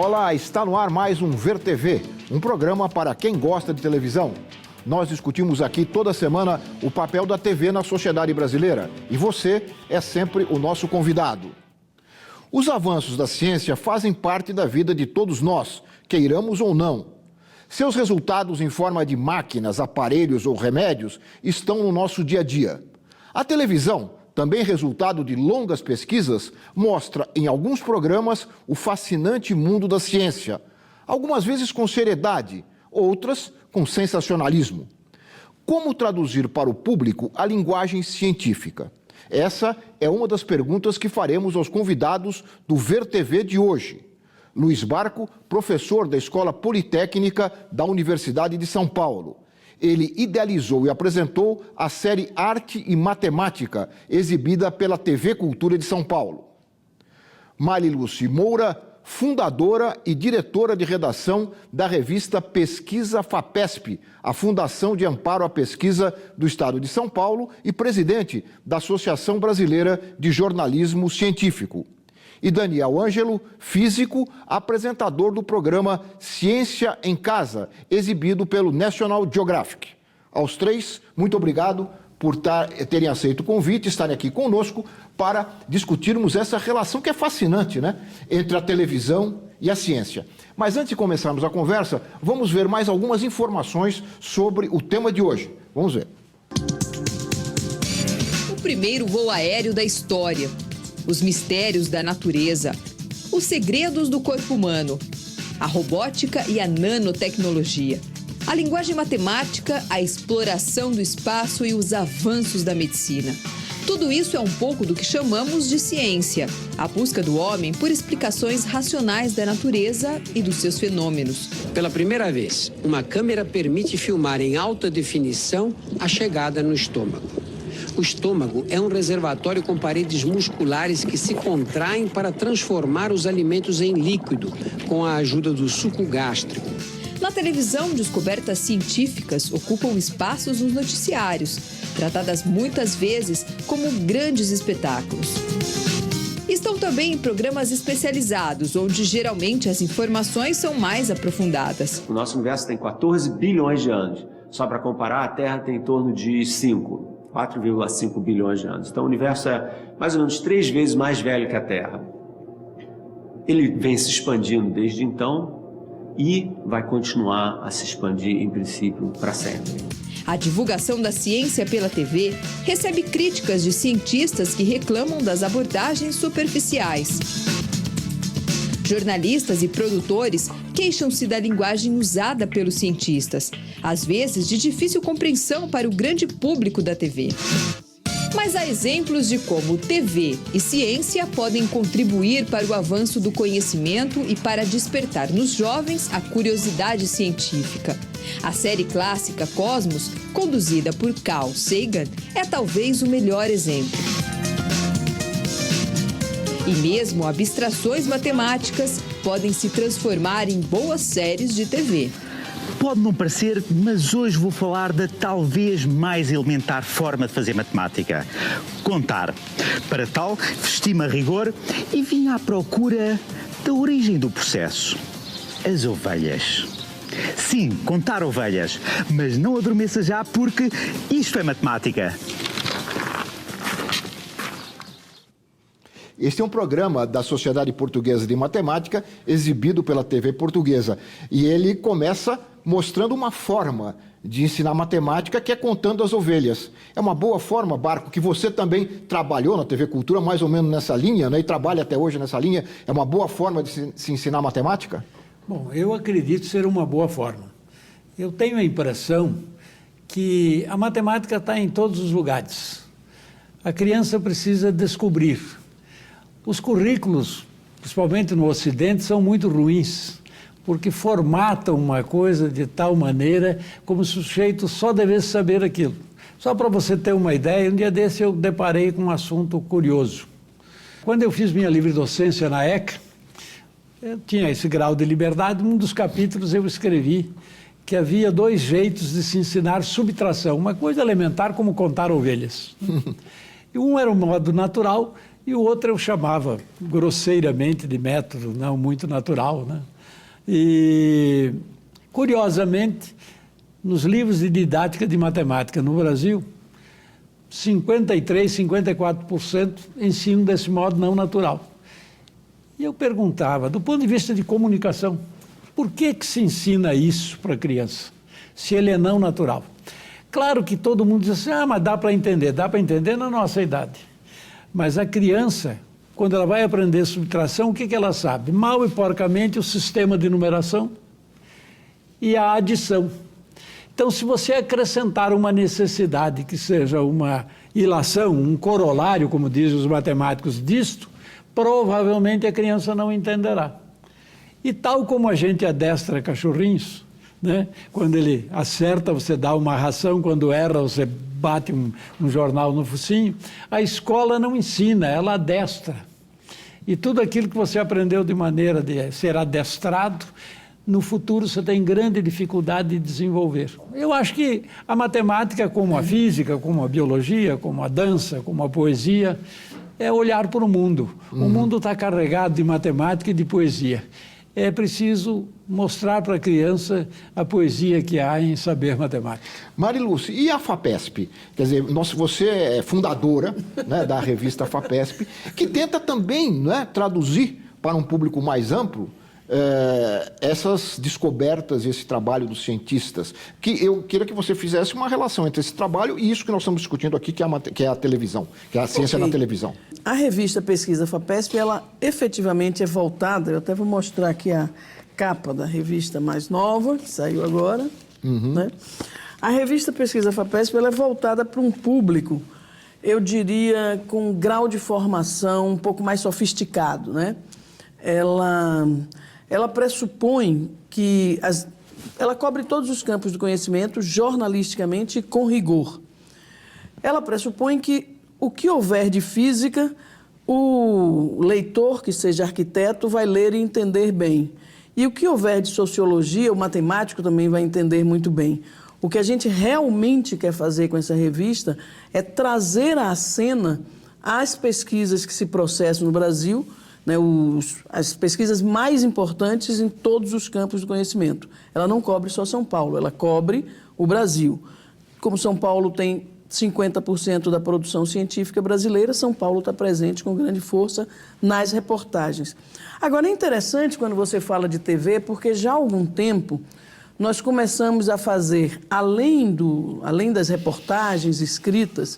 Olá, está no ar mais um Ver TV, um programa para quem gosta de televisão. Nós discutimos aqui toda semana o papel da TV na sociedade brasileira e você é sempre o nosso convidado. Os avanços da ciência fazem parte da vida de todos nós, queiramos ou não. Seus resultados em forma de máquinas, aparelhos ou remédios estão no nosso dia a dia. A televisão, também resultado de longas pesquisas, mostra em alguns programas o fascinante mundo da ciência, algumas vezes com seriedade, outras com sensacionalismo. Como traduzir para o público a linguagem científica? Essa é uma das perguntas que faremos aos convidados do Ver TV de hoje. Luiz Barco, professor da Escola Politécnica da Universidade de São Paulo. Ele idealizou e apresentou a série Arte e Matemática, exibida pela TV Cultura de São Paulo. Marilúcia Moura, fundadora e diretora de redação da revista Pesquisa FAPESP, a Fundação de Amparo à Pesquisa do Estado de São Paulo, e presidente da Associação Brasileira de Jornalismo Científico. E Daniel Ângelo, físico, apresentador do programa Ciência em Casa, exibido pelo National Geographic. Aos três, muito obrigado por terem aceito o convite, estarem aqui conosco para discutirmos essa relação que é fascinante, né, entre a televisão e a ciência. Mas antes de começarmos a conversa, vamos ver mais algumas informações sobre o tema de hoje. Vamos ver. O primeiro voo aéreo da história. Os mistérios da natureza, os segredos do corpo humano, a robótica e a nanotecnologia, a linguagem matemática, a exploração do espaço e os avanços da medicina. Tudo isso é um pouco do que chamamos de ciência, a busca do homem por explicações racionais da natureza e dos seus fenômenos. Pela primeira vez, uma câmera permite filmar em alta definição a chegada no estômago. O estômago é um reservatório com paredes musculares que se contraem para transformar os alimentos em líquido, com a ajuda do suco gástrico. Na televisão, descobertas científicas ocupam espaços nos noticiários, tratadas muitas vezes como grandes espetáculos. Estão também em programas especializados, onde geralmente as informações são mais aprofundadas. O nosso universo tem 14 bilhões de anos. Só para comparar, a Terra tem em torno de 4,5 bilhões de anos. Então o universo é mais ou menos 3 vezes mais velho que a Terra. Ele vem se expandindo desde então e vai continuar a se expandir, em princípio, para sempre. A divulgação da ciência pela TV recebe críticas de cientistas que reclamam das abordagens superficiais. Jornalistas e produtores queixam-se da linguagem usada pelos cientistas, às vezes de difícil compreensão para o grande público da TV. Mas há exemplos de como TV e ciência podem contribuir para o avanço do conhecimento e para despertar nos jovens a curiosidade científica. A série clássica Cosmos, conduzida por Carl Sagan, é talvez o melhor exemplo. E mesmo abstrações matemáticas podem se transformar em boas séries de TV. Pode não parecer, mas hoje vou falar da talvez mais elementar forma de fazer matemática: contar. Para tal, vesti-me a rigor e vim à procura da origem do processo: as ovelhas. Sim, contar ovelhas, mas não adormeça já, porque isto é matemática. Este é um programa da Sociedade Portuguesa de Matemática, exibido pela TV Portuguesa. E ele começa mostrando uma forma de ensinar matemática, que é contando as ovelhas. É uma boa forma, Barco, que você também trabalhou na TV Cultura, mais ou menos nessa linha, né, e trabalha até hoje nessa linha. É uma boa forma de se ensinar matemática? Bom, eu acredito ser uma boa forma. Eu tenho a impressão que a matemática está em todos os lugares. A criança precisa descobrir. Os currículos, principalmente no Ocidente, são muito ruins, porque formatam uma coisa de tal maneira como se o sujeito só devesse saber aquilo. Só para você ter uma ideia, um dia desse eu deparei com um assunto curioso. Quando eu fiz minha livre docência na ECA, eu tinha esse grau de liberdade. Num dos capítulos eu escrevi que havia 2 jeitos de se ensinar subtração, uma coisa elementar como contar ovelhas. E um era o modo natural, e o outro eu chamava grosseiramente de método não muito natural, né? E, curiosamente, nos livros de didática de matemática no Brasil, 53%, 54% ensinam desse modo não natural. E eu perguntava, do ponto de vista de comunicação, por que se ensina isso para a criança, se ele é não natural? Claro que todo mundo diz assim, mas dá para entender na nossa idade. Mas a criança, quando ela vai aprender subtração, o que ela sabe? Mal e porcamente o sistema de numeração e a adição. Então, se você acrescentar uma necessidade que seja uma ilação, um corolário, como dizem os matemáticos disto, provavelmente a criança não entenderá. E tal como a gente adestra cachorrinhos, né? Quando ele acerta, você dá uma ração, quando erra, você bate um jornal no focinho, a escola não ensina, ela adestra. E tudo aquilo que você aprendeu de maneira de ser adestrado, no futuro você tem grande dificuldade de desenvolver. Eu acho que a matemática, como a física, como a biologia, como a dança, como a poesia, é olhar para o mundo. O mundo está carregado de matemática e de poesia. É preciso mostrar para a criança a poesia que há em saber matemática. Marilúcia, e a FAPESP? Quer dizer, você é fundadora, né, da revista FAPESP, que tenta também, né, traduzir para um público mais amplo essas descobertas, esse trabalho dos cientistas. Que eu queria que você fizesse uma relação entre esse trabalho e isso que nós estamos discutindo aqui, que é a televisão, que é a ciência na televisão. A revista Pesquisa FAPESP, ela efetivamente é voltada, eu até vou mostrar aqui a capa da revista mais nova, que saiu agora. Né? A revista Pesquisa FAPESP, ela é voltada para um público, eu diria, com um grau de formação um pouco mais sofisticado, né? Ela pressupõe que ela cobre todos os campos do conhecimento jornalisticamente e com rigor. Ela pressupõe que o que houver de física, o leitor, que seja arquiteto, vai ler e entender bem. E o que houver de sociologia, o matemático também vai entender muito bem. O que a gente realmente quer fazer com essa revista é trazer à cena as pesquisas que se processam no Brasil, né, as pesquisas mais importantes em todos os campos do conhecimento. Ela não cobre só São Paulo, ela cobre o Brasil. Como São Paulo tem 50% da produção científica brasileira, São Paulo está presente com grande força nas reportagens. Agora, é interessante quando você fala de TV, porque já há algum tempo nós começamos a fazer, além das reportagens escritas,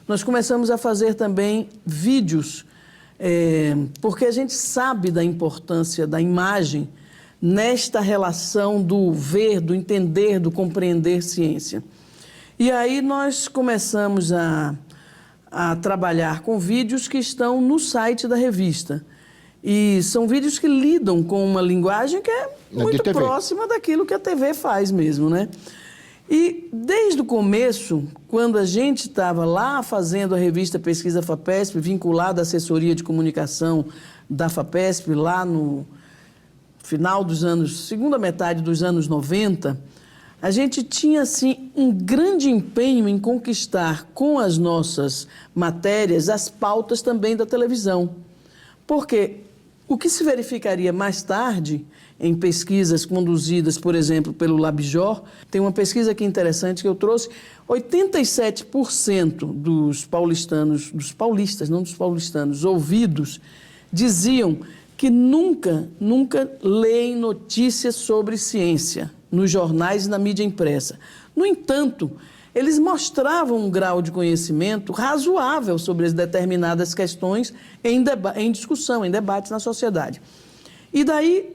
nós começamos a fazer também vídeos, porque a gente sabe da importância da imagem nesta relação do ver, do entender, do compreender ciência. E aí nós começamos a trabalhar com vídeos que estão no site da revista. E são vídeos que lidam com uma linguagem que é muito próxima daquilo que a TV faz mesmo, né? E desde o começo, quando a gente estava lá fazendo a revista Pesquisa FAPESP, vinculada à assessoria de comunicação da FAPESP, lá no final segunda metade dos anos 90, a gente tinha, assim, um grande empenho em conquistar com as nossas matérias as pautas também da televisão. Porque o que se verificaria mais tarde em pesquisas conduzidas, por exemplo, pelo LabJOR, tem uma pesquisa aqui interessante que eu trouxe, 87% dos paulistas, não dos paulistanos, ouvidos, diziam que nunca leem notícias sobre ciência nos jornais e na mídia impressa. No entanto, eles mostravam um grau de conhecimento razoável sobre as determinadas questões em discussão, em debate na sociedade. E daí,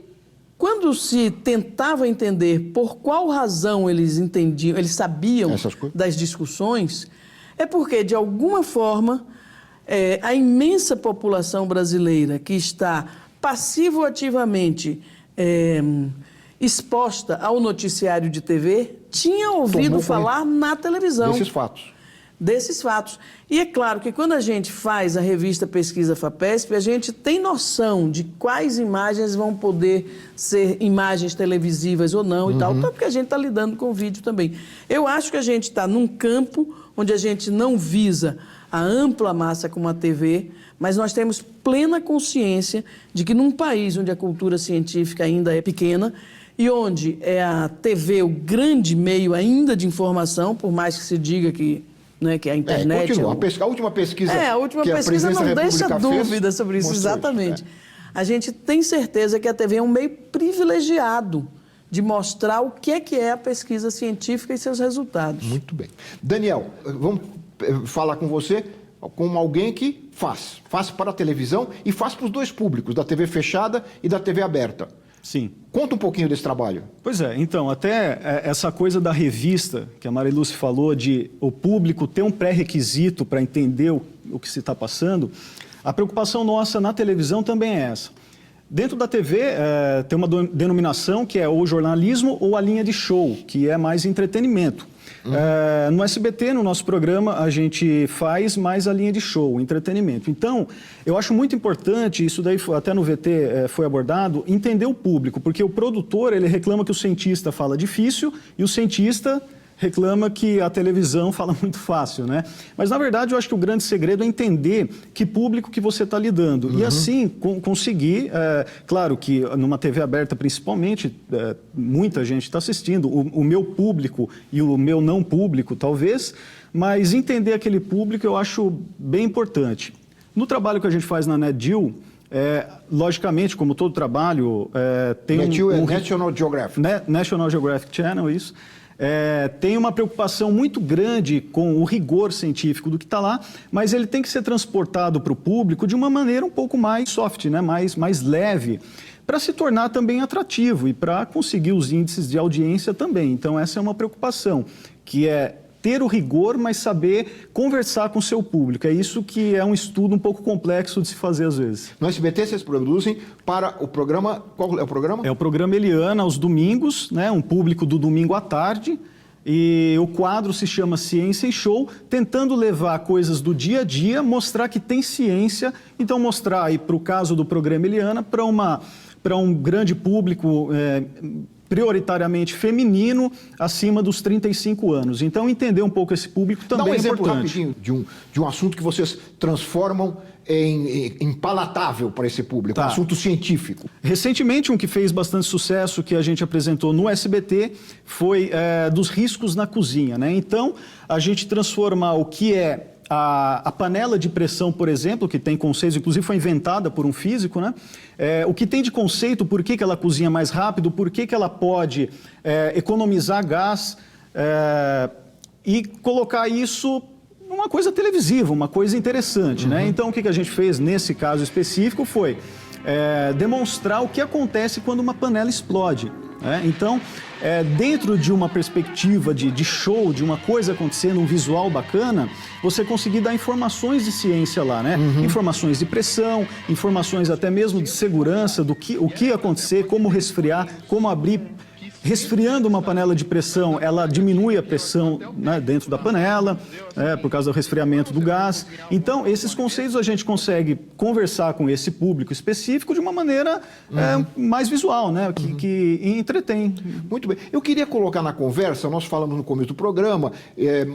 quando se tentava entender por qual razão eles entendiam, eles sabiam das discussões, é porque, de alguma forma, a imensa população brasileira que está passivo-ativamente exposta ao noticiário de TV tinha ouvido falar na televisão. Desses fatos. desses fatos. E é claro que quando a gente faz a revista Pesquisa FAPESP, a gente tem noção de quais imagens vão poder ser imagens televisivas ou não e tal, até porque a gente está lidando com o vídeo também. Eu acho que a gente está num campo onde a gente não visa a ampla massa como a TV, mas nós temos plena consciência de que num país onde a cultura científica ainda é pequena e onde é a TV o grande meio ainda de informação, por mais que se diga que, né, que a internet... Continua. A última pesquisa a última que pesquisa a não deixa República dúvida sobre isso, exatamente. A gente tem certeza que a TV é um meio privilegiado de mostrar o que é a pesquisa científica e seus resultados. Muito bem. Daniel, vamos falar com você como alguém que faz para a televisão e faz para os dois públicos, da TV fechada e da TV aberta. Sim. Conta um pouquinho desse trabalho. Pois é, então, até essa coisa da revista, que a Mariluce falou, de o público ter um pré-requisito para entender o que se está passando, a preocupação nossa na televisão também é essa. Dentro da TV, tem uma denominação que é ou jornalismo ou a linha de show, que é mais entretenimento. No SBT, no nosso programa, a gente faz mais a linha de show, entretenimento. Então, eu acho muito importante, isso daí até no VT foi abordado, entender o público, porque o produtor, ele reclama que o cientista fala difícil e o cientista reclama que a televisão fala muito fácil, né? Mas, na verdade, eu acho que o grande segredo é entender que público que você está lidando. E, assim, conseguir... claro que numa TV aberta, principalmente, muita gente está assistindo, o meu público e o meu não público, talvez, mas entender aquele público eu acho bem importante. No trabalho que a gente faz na NetGeo, logicamente, como todo trabalho, tem NetGeo é National Geographic. National Geographic Channel, isso. Tem uma preocupação muito grande com o rigor científico do que está lá, mas ele tem que ser transportado para o público de uma maneira um pouco mais soft, né? mais leve, para se tornar também atrativo e para conseguir os índices de audiência também. Então, essa é uma preocupação, que é ter o rigor, mas saber conversar com o seu público. É isso que é um estudo um pouco complexo de se fazer às vezes. No SBT, vocês produzem para o programa... Qual é o programa? É o programa Eliana, aos domingos, né? Um público do domingo à tarde. E o quadro se chama Ciência em Show, tentando levar coisas do dia a dia, mostrar que tem ciência. Então, mostrar aí, para o caso do programa Eliana, para um grande público... prioritariamente feminino, acima dos 35 anos. Então, entender um pouco esse público também é importante. Dá um exemplo rapidinho de um assunto que vocês transformam em palatável para esse público, um assunto científico. Recentemente, um que fez bastante sucesso, que a gente apresentou no SBT, foi dos riscos na cozinha, né? Então, a gente transformar o que é a panela de pressão, por exemplo, que tem conceitos, inclusive foi inventada por um físico, né? O que tem de conceito, por que ela cozinha mais rápido, por que ela pode economizar gás e colocar isso numa coisa televisiva, uma coisa interessante, né? Então, o que a gente fez nesse caso específico foi demonstrar o que acontece quando uma panela explode. Então, dentro de uma perspectiva de show, de uma coisa acontecendo, um visual bacana, você conseguir dar informações de ciência lá, né? Informações de pressão, informações até mesmo de segurança, o que acontecer, como resfriar, como abrir. Resfriando uma panela de pressão, ela diminui a pressão, né, dentro da panela, por causa do resfriamento do gás. Então, esses conceitos a gente consegue conversar com esse público específico de uma maneira mais visual, né, que entretém. Muito bem. Eu queria colocar na conversa, nós falamos no começo do programa,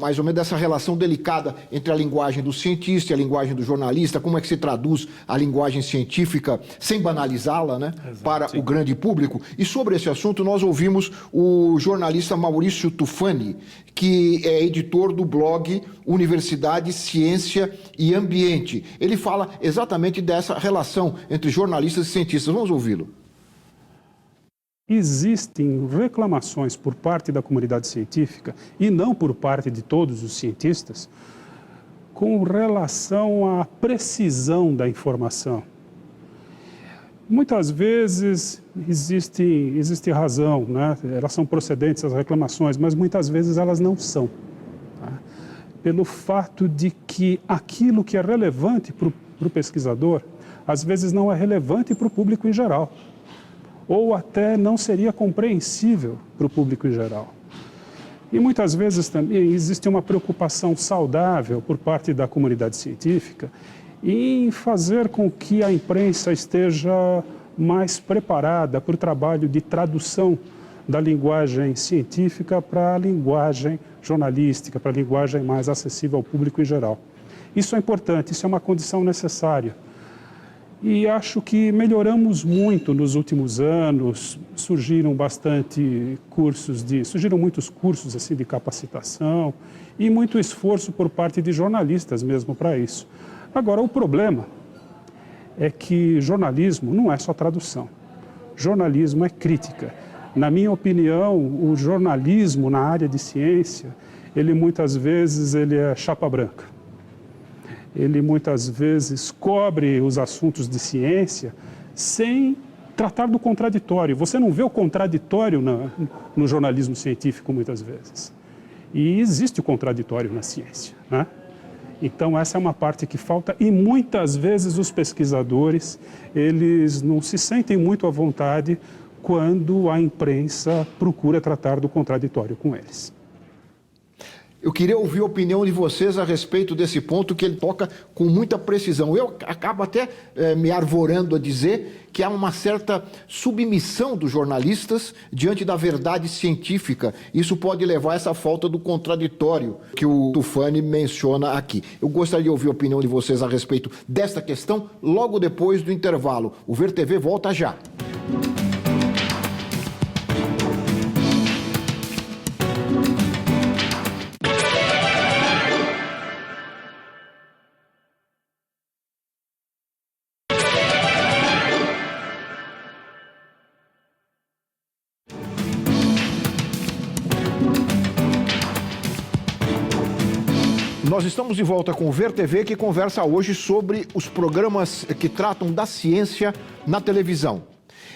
mais ou menos dessa relação delicada entre a linguagem do cientista e a linguagem do jornalista, como é que se traduz a linguagem científica sem banalizá-la, né, para o grande público. E sobre esse assunto nós ouvimos o jornalista Maurício Tufani, que é editor do blog Universidade, Ciência e Ambiente. Ele fala exatamente dessa relação entre jornalistas e cientistas. Vamos ouvi-lo. Existem reclamações por parte da comunidade científica, e não por parte de todos os cientistas, com relação à precisão da informação. Muitas vezes existe razão, né? Elas são procedentes, as reclamações, mas muitas vezes elas não são. Tá? Pelo fato de que aquilo que é relevante para o pesquisador, às vezes não é relevante para o público em geral, ou até não seria compreensível para o público em geral. E muitas vezes também existe uma preocupação saudável por parte da comunidade científica em fazer com que a imprensa esteja mais preparada para o trabalho de tradução da linguagem científica para a linguagem jornalística, para a linguagem mais acessível ao público em geral. Isso é importante, isso é uma condição necessária. E acho que melhoramos muito nos últimos anos, surgiram muitos cursos assim, de capacitação e muito esforço por parte de jornalistas mesmo para isso. Agora, o problema é que jornalismo não é só tradução, jornalismo é crítica. Na minha opinião, o jornalismo na área de ciência, ele muitas vezes é chapa branca. Ele muitas vezes cobre os assuntos de ciência sem tratar do contraditório. Você não vê o contraditório no jornalismo científico muitas vezes. E existe o contraditório na ciência, né? Então essa é uma parte que falta e muitas vezes os pesquisadores, eles não se sentem muito à vontade quando a imprensa procura tratar do contraditório com eles. Eu queria ouvir a opinião de vocês a respeito desse ponto que ele toca com muita precisão. Eu acabo até me arvorando a dizer que há uma certa submissão dos jornalistas diante da verdade científica. Isso pode levar a essa falta do contraditório que o Tufani menciona aqui. Eu gostaria de ouvir a opinião de vocês a respeito desta questão logo depois do intervalo. O Ver TV volta já. Nós estamos de volta com o Ver TV, que conversa hoje sobre os programas que tratam da ciência na televisão.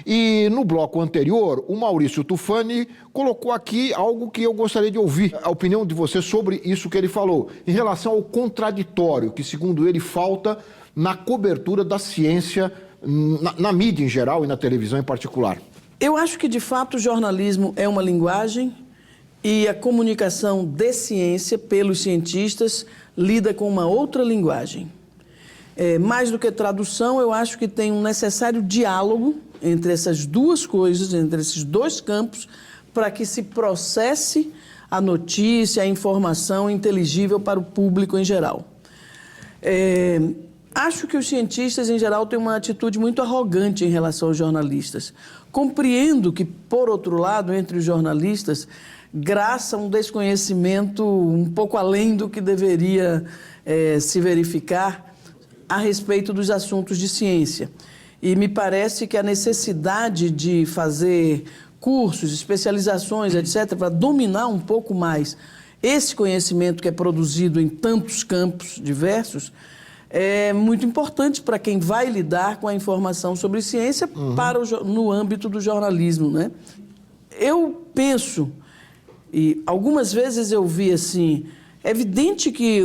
E no bloco anterior, o Maurício Tufani colocou aqui algo que eu gostaria de ouvir a opinião de você sobre isso que ele falou, em relação ao contraditório, que segundo ele falta na cobertura da ciência, na mídia em geral e na televisão em particular. Eu acho que, de fato, o jornalismo é uma linguagem e a comunicação de ciência pelos cientistas lida com uma outra linguagem. Mais do que tradução, eu acho que tem um necessário diálogo entre essas duas coisas, entre esses dois campos, para que se processe a notícia, a informação inteligível para o público em geral. Acho que os cientistas, em geral, têm uma atitude muito arrogante em relação aos jornalistas. Compreendo que, por outro lado, entre os jornalistas, graça um desconhecimento um pouco além do que deveria se verificar a respeito dos assuntos de ciência. E me parece que a necessidade de fazer cursos, especializações, etc., para dominar um pouco mais esse conhecimento que é produzido em tantos campos diversos, é muito importante para quem vai lidar com a informação sobre ciência no âmbito do jornalismo, né? Eu penso, e algumas vezes eu vi assim, é evidente que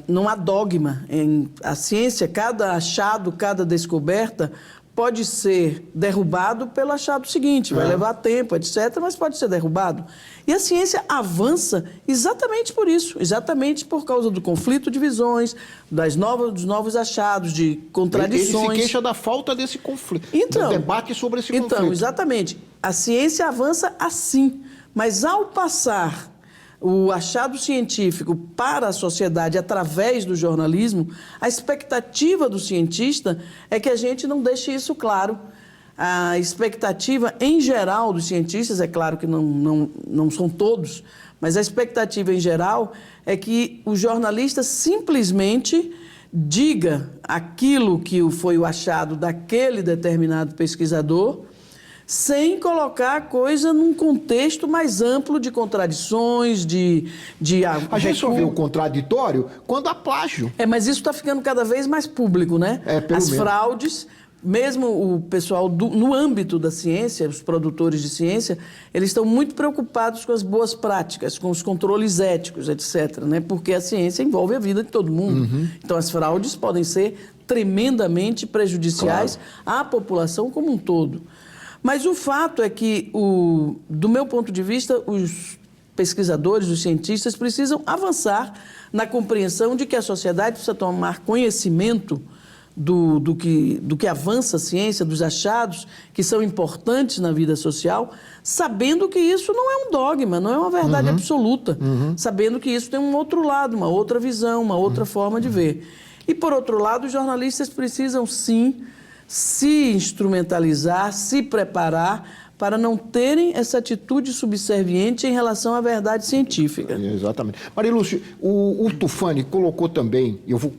não há dogma em a ciência, cada achado, cada descoberta pode ser derrubado pelo achado seguinte, vai levar tempo, etc., mas pode ser derrubado. E a ciência avança exatamente por isso, exatamente por causa do conflito de visões, dos novos achados, de contradições. Ele se queixa da falta desse conflito, do debate sobre esse conflito. Então, exatamente. A ciência avança assim, mas ao passar o achado científico para a sociedade através do jornalismo, a expectativa do cientista é que a gente não deixe isso claro. A expectativa em geral dos cientistas, é claro que não são todos, mas a expectativa em geral é que o jornalista simplesmente diga aquilo que foi o achado daquele determinado pesquisador, sem colocar a coisa num contexto mais amplo de contradições, A gente só vê o contraditório quando há plágio. Mas isso está ficando cada vez mais público, né? As fraudes, mesmo o pessoal no âmbito da ciência, os produtores de ciência, eles estão muito preocupados com as boas práticas, com os controles éticos, etc., né? Porque a ciência envolve a vida de todo mundo. Então, as fraudes podem ser tremendamente prejudiciais à população como um todo. Mas o fato é que, do meu ponto de vista, os pesquisadores, os cientistas, precisam avançar na compreensão de que a sociedade precisa tomar conhecimento do que avança a ciência, dos achados que são importantes na vida social, sabendo que isso não é um dogma, não é uma verdade absoluta, sabendo que isso tem um outro lado, uma outra visão, uma outra forma de ver. E, por outro lado, os jornalistas precisam, sim, se instrumentalizar, se preparar para não terem essa atitude subserviente em relação à verdade científica. Exatamente. Maria Lúcia, o Tufani colocou também, e eu vou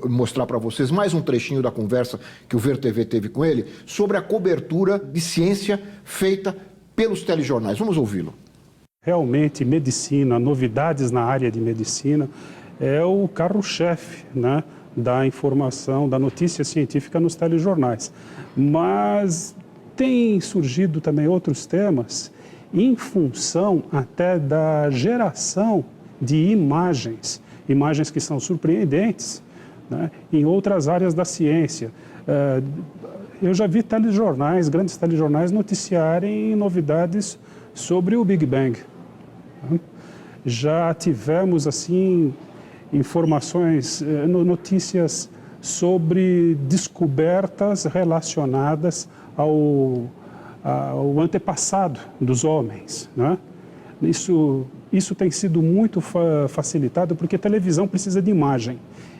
mostrar para vocês mais um trechinho da conversa que o Ver TV teve com ele, sobre a cobertura de ciência feita pelos telejornais. Vamos ouvi-lo. Realmente, medicina, novidades na área de medicina, é o carro-chefe, né, da informação, da notícia científica nos telejornais. Mas tem surgido também outros temas em função até da geração de imagens que são surpreendentes, né, em outras áreas da ciência. Eu já vi telejornais, grandes telejornais, noticiarem novidades sobre o Big Bang. Já tivemos, assim, informações, notícias sobre descobertas relacionadas ao antepassado dos homens, né? Isso tem sido muito facilitado porque a televisão precisa de imagem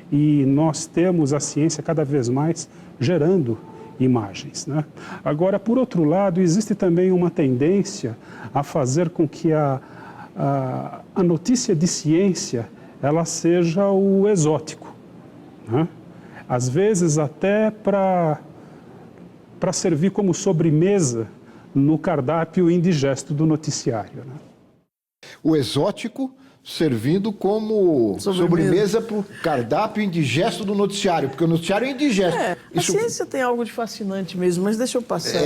e nós temos a ciência cada vez mais gerando imagens, né? Agora, por outro lado, existe também uma tendência a fazer com que a notícia de ciência ela seja o exótico, né? Às vezes até para servir como sobremesa no cardápio indigesto do noticiário, né? O exótico servindo como sobremesa para o cardápio indigesto do noticiário, porque o noticiário é indigesto. A ciência tem algo de fascinante mesmo, mas deixa eu passar,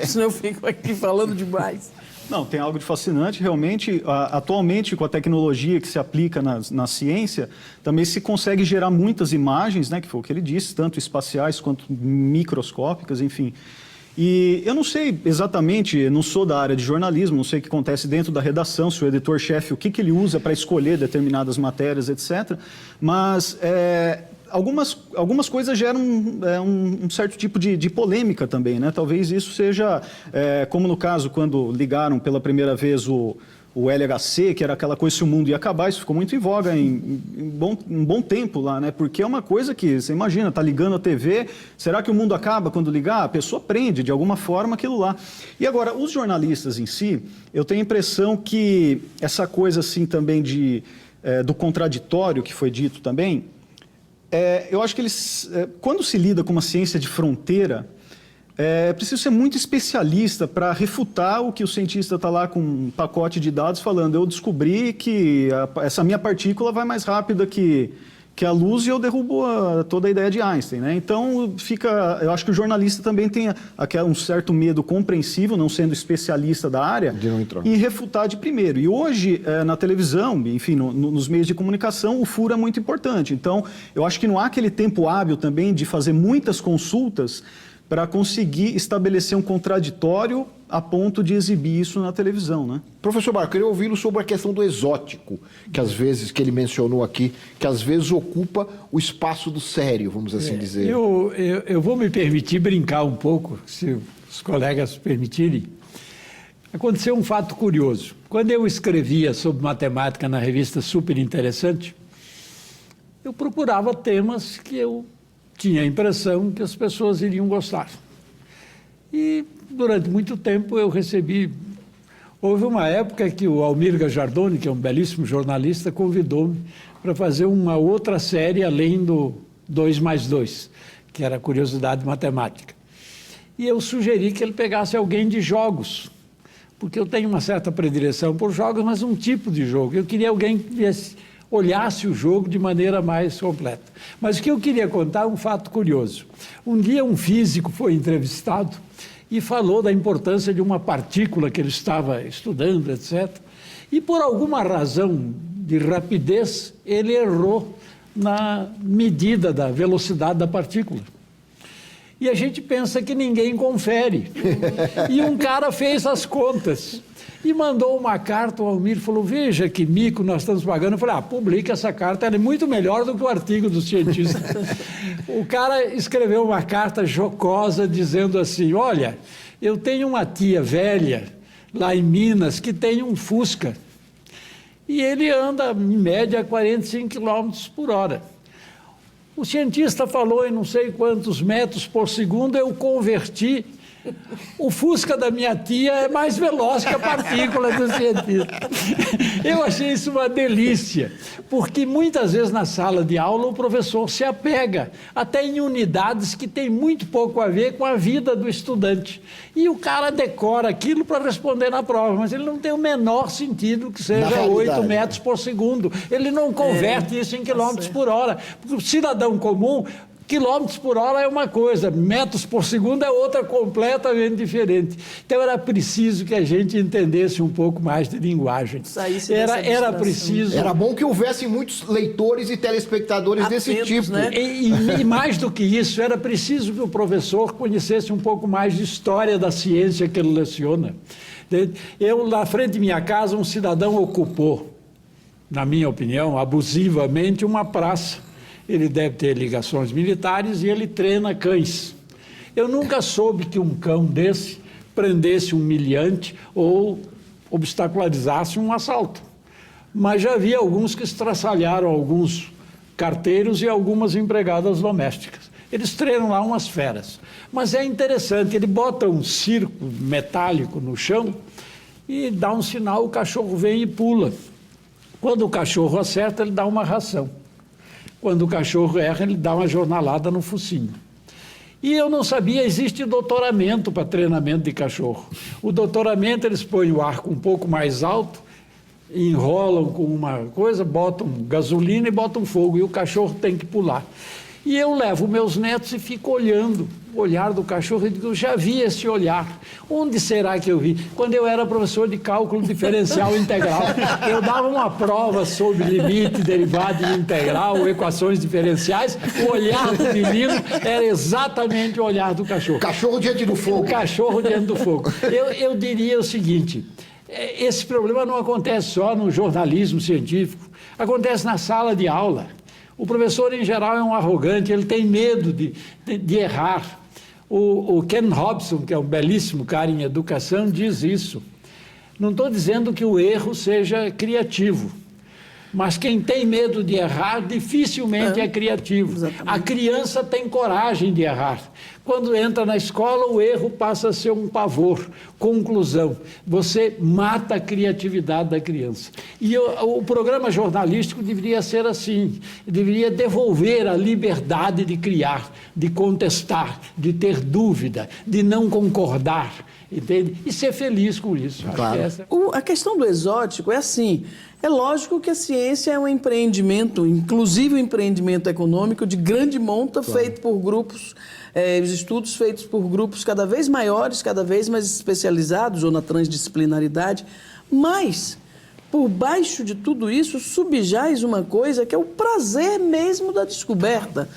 senão eu fico aqui falando demais. Não, tem algo de fascinante, realmente. Atualmente, com a tecnologia que se aplica na ciência, também se consegue gerar muitas imagens, né, que foi o que ele disse, tanto espaciais quanto microscópicas, enfim. E eu não sei exatamente, não sou da área de jornalismo, não sei o que acontece dentro da redação, se o editor-chefe, o que ele usa para escolher determinadas matérias, etc. Mas algumas coisas geram um certo tipo de polêmica também, né? Talvez isso seja, como no caso, quando ligaram pela primeira vez o LHC, que era aquela coisa se o mundo ia acabar, isso ficou muito em voga um bom tempo lá, né? Porque é uma coisa que, você imagina, tá ligando a TV, será que o mundo acaba quando ligar? A pessoa aprende de alguma forma aquilo lá. E agora, os jornalistas em si, eu tenho a impressão que essa coisa assim também do contraditório que foi dito também, eu acho que eles, quando se lida com uma ciência de fronteira, é preciso ser muito especialista para refutar o que o cientista está lá com um pacote de dados falando. Eu descobri que essa minha partícula vai mais rápida que a luz e eu derrubo toda a ideia de Einstein, né? Então, eu acho que o jornalista também tem um certo medo compreensível, não sendo especialista da área, em refutar de primeiro. E hoje, na televisão, enfim, nos meios de comunicação, o furo é muito importante. Então, eu acho que não há aquele tempo hábil também de fazer muitas consultas para conseguir estabelecer um contraditório a ponto de exibir isso na televisão, né? Professor Barco, eu queria ouvi-lo sobre a questão do exótico, que ele mencionou aqui, que às vezes ocupa o espaço do sério, vamos assim dizer. Eu vou me permitir brincar um pouco, se os colegas permitirem. Aconteceu um fato curioso. Quando eu escrevia sobre matemática na revista Super Interessante, eu procurava temas que eu tinha a impressão que as pessoas iriam gostar. E durante muito tempo eu recebi... Houve uma época que o Almir Gajardoni, que é um belíssimo jornalista, convidou-me para fazer uma outra série além do 2+2, que era Curiosidade Matemática. E eu sugeri que ele pegasse alguém de jogos, porque eu tenho uma certa predileção por jogos, mas um tipo de jogo. Eu queria alguém que olhasse o jogo de maneira mais completa. Mas o que eu queria contar é um fato curioso. Um dia um físico foi entrevistado e falou da importância de uma partícula que ele estava estudando, etc. E por alguma razão de rapidez, ele errou na medida da velocidade da partícula. E a gente pensa que ninguém confere. E um cara fez as contas e mandou uma carta ao Almir, falou, veja que mico nós estamos pagando. Eu falei, publica essa carta, ela é muito melhor do que o artigo do cientista. O cara escreveu uma carta jocosa dizendo assim, olha, eu tenho uma tia velha lá em Minas que tem um Fusca e ele anda em média a 45 km por hora. O cientista falou em não sei quantos metros por segundo, eu converti. O Fusca da minha tia é mais veloz que a partícula do cientista. Eu achei isso uma delícia, porque muitas vezes na sala de aula o professor se apega até em unidades que têm muito pouco a ver com a vida do estudante. E o cara decora aquilo para responder na prova, mas ele não tem o menor sentido que seja 8 metros por segundo. Ele não converte isso em quilômetros por hora. Porque o cidadão comum, quilômetros por hora é uma coisa, metros por segundo é outra completamente diferente. Então era preciso que a gente entendesse um pouco mais de linguagem. Era preciso. Era bom que houvessem muitos leitores e telespectadores desse tipo. Né? E mais do que isso, era preciso que o professor conhecesse um pouco mais de história da ciência que ele leciona. Eu, na frente de minha casa, um cidadão ocupou, na minha opinião, abusivamente uma praça. Ele deve ter ligações militares e ele treina cães. Eu nunca soube que um cão desse prendesse um miliante ou obstacularizasse um assalto. Mas já vi alguns que estraçalharam alguns carteiros e algumas empregadas domésticas. Eles treinam lá umas feras. Mas é interessante, ele bota um circo metálico no chão e dá um sinal, o cachorro vem e pula. Quando o cachorro acerta, ele dá uma ração. Quando o cachorro erra, ele dá uma jornalada no focinho. E eu não sabia, existe doutoramento para treinamento de cachorro. O doutoramento, eles põem o arco um pouco mais alto, enrolam com uma coisa, botam gasolina e botam fogo, e o cachorro tem que pular. E eu levo meus netos e fico olhando o olhar do cachorro, e digo, eu já vi esse olhar. Onde será que eu vi? Quando eu era professor de cálculo diferencial integral, eu dava uma prova sobre limite, derivada de integral, equações diferenciais, o olhar do menino era exatamente o olhar do cachorro. Cachorro diante do fogo. O cachorro diante do fogo. Eu diria o seguinte, esse problema não acontece só no jornalismo científico, acontece na sala de aula. O professor, em geral, é um arrogante, ele tem medo de errar. O Ken Robson, que é um belíssimo cara em educação, diz isso. Não estou dizendo que o erro seja criativo, mas quem tem medo de errar dificilmente é criativo. Exatamente. A criança tem coragem de errar. Quando entra na escola, o erro passa a ser um pavor. Conclusão, você mata a criatividade da criança. E o programa jornalístico deveria ser assim, deveria devolver a liberdade de criar, de contestar, de ter dúvida, de não concordar, entende? E ser feliz com isso. Claro. A questão do exótico é assim, é lógico que a ciência é um empreendimento, inclusive um empreendimento econômico de grande monta, feito por grupos, os estudos feitos por grupos cada vez maiores, cada vez mais especializados ou na transdisciplinaridade, mas por baixo de tudo isso subjaz uma coisa que é o prazer mesmo da descoberta.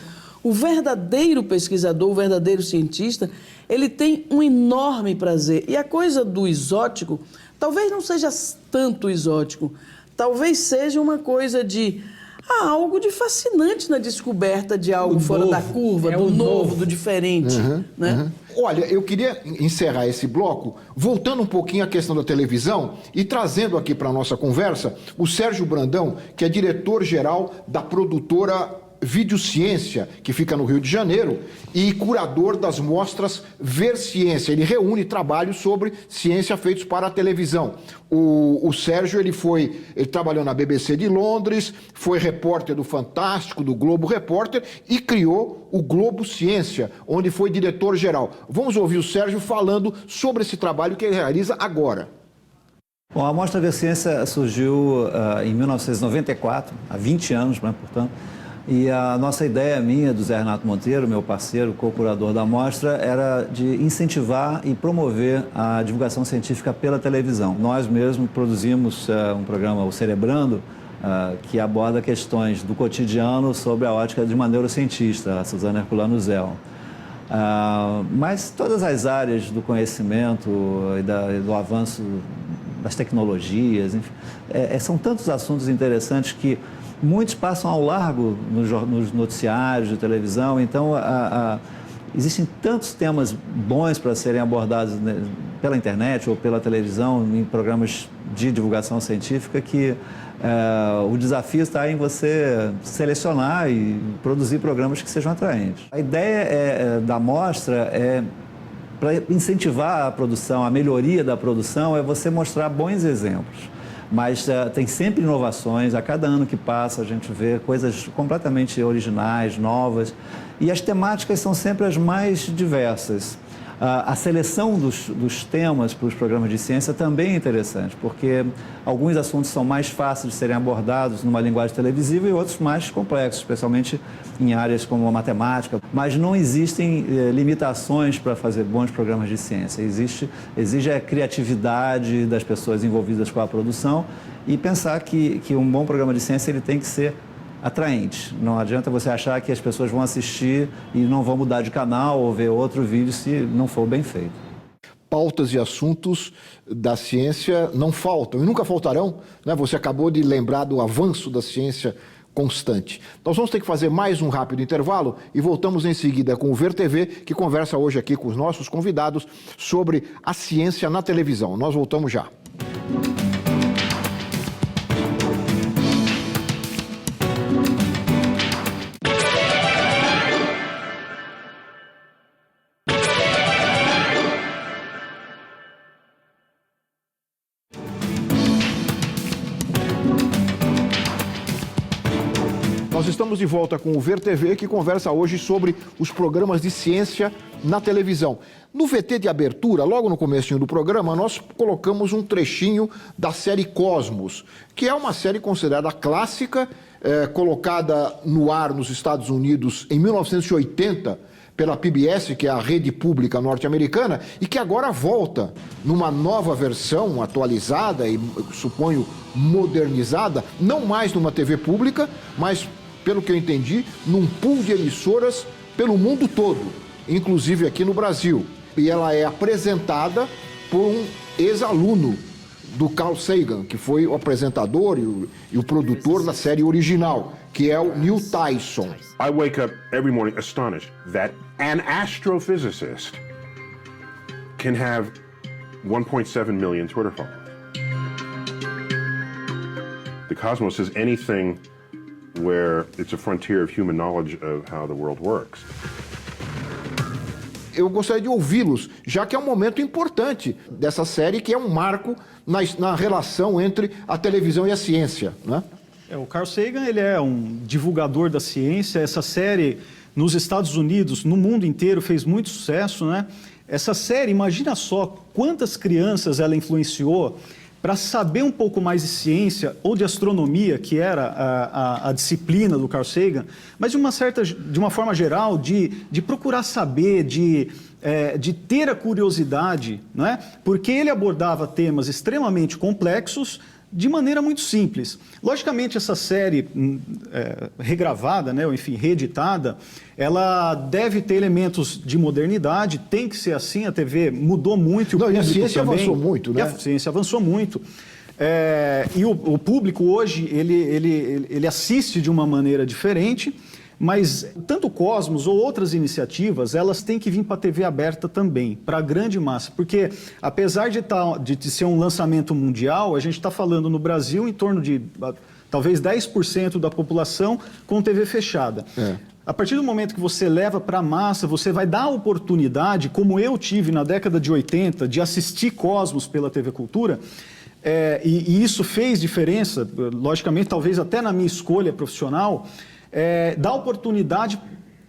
O verdadeiro pesquisador, o verdadeiro cientista, ele tem um enorme prazer. E a coisa do exótico, talvez não seja tanto exótico, talvez seja uma coisa de algo de fascinante na descoberta de algo fora da curva, do novo, do diferente. Né? Olha, eu queria encerrar esse bloco voltando um pouquinho à questão da televisão e trazendo aqui para a nossa conversa o Sérgio Brandão, que é diretor-geral da produtora Videociência, que fica no Rio de Janeiro, e curador das mostras Ver Ciência. Ele reúne trabalhos sobre ciência feitos para a televisão. O Sérgio, ele trabalhou na BBC de Londres, foi repórter do Fantástico, do Globo Repórter, e criou o Globo Ciência, onde foi diretor-geral. Vamos ouvir o Sérgio falando sobre esse trabalho que ele realiza agora. Bom, a Mostra Ver Ciência surgiu em 1994, há 20 anos, né, portanto. E a nossa ideia, minha, do Zé Renato Monteiro, meu parceiro, co-curador da mostra, era de incentivar e promover a divulgação científica pela televisão. Nós mesmos produzimos um programa, o Cerebrando, que aborda questões do cotidiano sobre a ótica de uma neurocientista, a Suzana Herculano Zell. Mas todas as áreas do conhecimento e do avanço das tecnologias, enfim, são tantos assuntos interessantes que muitos passam ao largo nos noticiários de televisão. Então, existem tantos temas bons para serem abordados pela internet ou pela televisão, em programas de divulgação científica, que o desafio está em você selecionar e produzir programas que sejam atraentes. A ideia da mostra para incentivar a produção, a melhoria da produção, é você mostrar bons exemplos. Mas tem sempre inovações, a cada ano que passa a gente vê coisas completamente originais, novas, e as temáticas são sempre as mais diversas. A seleção dos temas para os programas de ciência também é interessante, porque alguns assuntos são mais fáceis de serem abordados numa linguagem televisiva e outros mais complexos, especialmente em áreas como a matemática. Mas não existem limitações para fazer bons programas de ciência. Exige a criatividade das pessoas envolvidas com a produção e pensar que um bom programa de ciência ele tem que ser atraente. Não adianta você achar que as pessoas vão assistir e não vão mudar de canal ou ver outro vídeo se não for bem feito. Pautas e assuntos da ciência não faltam e nunca faltarão, né? Você acabou de lembrar do avanço da ciência constante. Nós vamos ter que fazer mais um rápido intervalo e voltamos em seguida com o Ver TV, que conversa hoje aqui com os nossos convidados sobre a ciência na televisão. Nós voltamos já. Nós estamos de volta com o Ver TV, que conversa hoje sobre os programas de ciência na televisão. No VT de abertura, logo no comecinho do programa, nós colocamos um trechinho da série Cosmos, que é uma série considerada clássica, colocada no ar nos Estados Unidos em 1980 pela PBS, que é a rede pública norte-americana, e que agora volta numa nova versão atualizada e, suponho, modernizada, não mais numa TV pública, mas, pelo que eu entendi, num pool de emissoras pelo mundo todo, inclusive aqui no Brasil. E ela é apresentada por um ex-aluno do Carl Sagan, que foi o apresentador e o produtor da série original, que é o Neil Tyson. I wake up every morning astonished that an astrophysicist can have 1.7 million Twitter followers. The cosmos is anything where it's a frontier of human knowledge of how the world works. Eu gostaria de ouvi-los, já que é um momento importante dessa série, que é um marco na relação entre a televisão e a ciência, né? O Carl Sagan, ele é um divulgador da ciência. Essa série, nos Estados Unidos, no mundo inteiro, fez muito sucesso, né? Essa série, imagina só quantas crianças ela influenciou para saber um pouco mais de ciência ou de astronomia, que era a disciplina do Carl Sagan, mas de uma forma geral, de procurar saber, de ter a curiosidade, né? Porque ele abordava temas extremamente complexos de maneira muito simples. Logicamente, essa série regravada, né, ou enfim, reeditada, ela deve ter elementos de modernidade, tem que ser assim, a TV mudou muito. E a ciência também avançou muito, né? E a ciência avançou muito. E o público hoje, ele assiste de uma maneira diferente, mas tanto o Cosmos ou outras iniciativas, elas têm que vir para a TV aberta também, para a grande massa, porque apesar de ser um lançamento mundial, a gente está falando no Brasil em torno de talvez 10% da população com TV fechada. A partir do momento que você leva para a massa, você vai dar a oportunidade, como eu tive na década de 80, de assistir Cosmos pela TV Cultura, e isso fez diferença, logicamente, talvez até na minha escolha profissional, dá oportunidade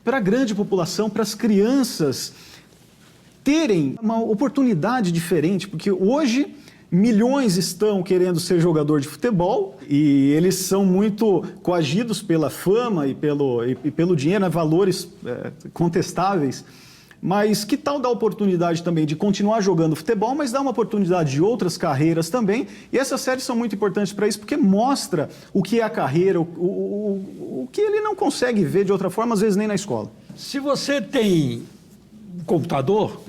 para a grande população, para as crianças terem uma oportunidade diferente, porque hoje milhões estão querendo ser jogador de futebol e eles são muito coagidos pela fama e pelo dinheiro, né, valores contestáveis. Mas que tal dar oportunidade também de continuar jogando futebol, mas dar uma oportunidade de outras carreiras também? E essas séries são muito importantes para isso, porque mostra o que é a carreira, o que ele não consegue ver de outra forma, às vezes nem na escola. Se você tem computador,